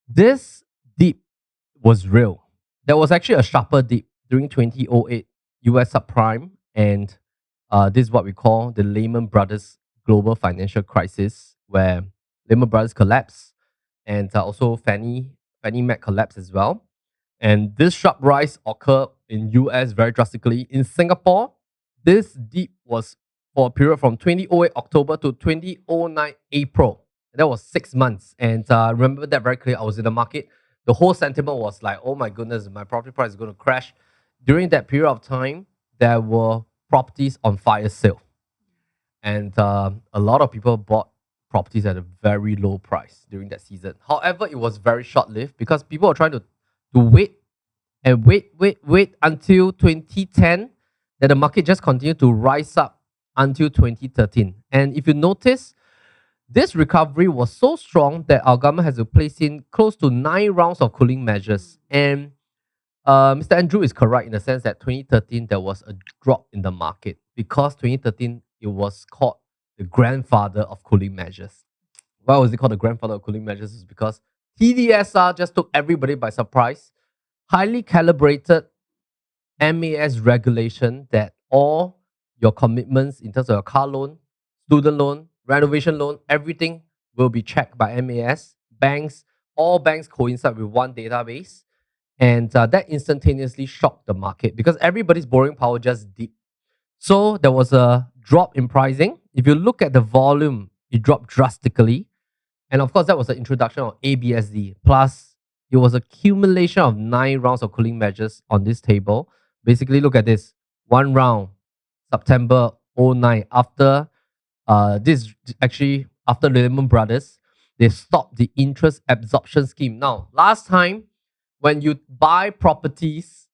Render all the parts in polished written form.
This dip was real. There was actually a sharper dip during 2008 US subprime, and this is what we call the Lehman Brothers global financial crisis, where Lehman Brothers collapsed and also Fannie Mac collapsed as well. And this sharp rise occurred in US very drastically. In Singapore, this dip was for a period from 2008 October to 2009 April. And that was 6 months. And remember that very clearly. I was in the market. The whole sentiment was like, oh my goodness, my property price is going to crash. During that period of time, there were properties on fire sale. And a lot of people bought properties at a very low price during that season. However, it was very short lived because people were trying to wait and wait until 2010 that the market just continued to rise up until 2013. And if you notice, this recovery was so strong that our government has to place in close to 9 rounds of cooling measures. And Mr. Andrew is correct in the sense that 2013 there was a drop in the market because 2013 it was called the grandfather of cooling measures. Why was it called the grandfather of cooling measures? Is because TDSR just took everybody by surprise. Highly calibrated MAS regulation that all your commitments in terms of your car loan, student loan, renovation loan, everything will be checked by MAS. Banks, all banks coincide with one database. And that instantaneously shocked the market because everybody's borrowing power just dipped. So there was a drop in pricing. If you look at the volume, it dropped drastically. And of course, that was the introduction of ABSD. Plus, it was a accumulation of 9 rounds of cooling measures on this table. Basically, look at this. One round, September 09, after this actually after Lehman Brothers, they stopped the interest absorption scheme. Now, last time, when you buy properties,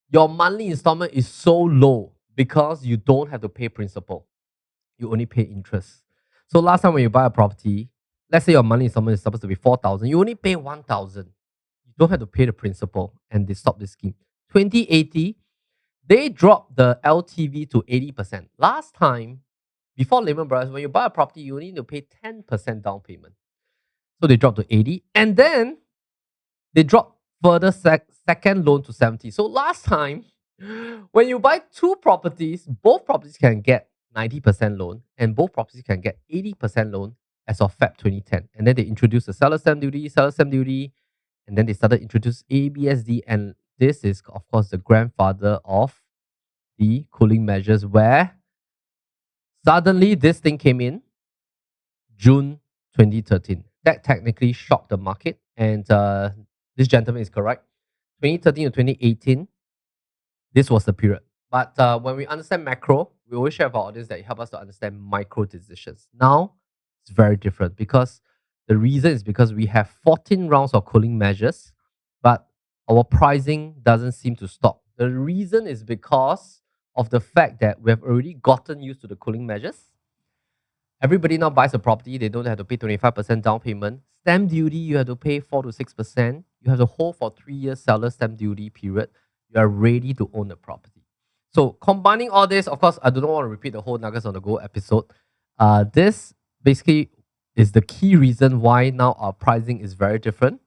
your monthly installment is so low because you don't have to pay principal. You only pay interest. So last time when you buy a property, let's say your monthly installment is supposed to be 4,000, you only pay 1,000. You don't have to pay the principal, and they stopped the scheme. 2080, they dropped the LTV to 80%. Last time, before Lehman Brothers, when you buy a property, you only need to pay 10% down payment. So they dropped to 80, and then they dropped further second loan to 70. So last time, when you buy two properties, both properties can get 90% loan and both properties can get 80% loan as of Feb 2010. And then they introduced the seller stamp duty, and then they started introduce ABSD. And this is, of course, the grandfather of the cooling measures where suddenly this thing came in June 2013. That technically shocked the market. And this gentleman is correct. 2013 to 2018, this was the period. But when we understand macro, we always share with our audience that it helps us to understand micro decisions. Now, it's very different because the reason is because we have 14 rounds of cooling measures, but our pricing doesn't seem to stop. The reason is because of the fact that we have already gotten used to the cooling measures. Everybody now buys a property, they don't have to pay 25% down payment. Stamp duty, you have to pay 4 to 6%. You have to hold for 3 years seller stamp duty period. You are ready to own the property. So combining all this, of course, I do not want to repeat the whole Nuggets on the Go episode. This basically is the key reason why now our pricing is very different.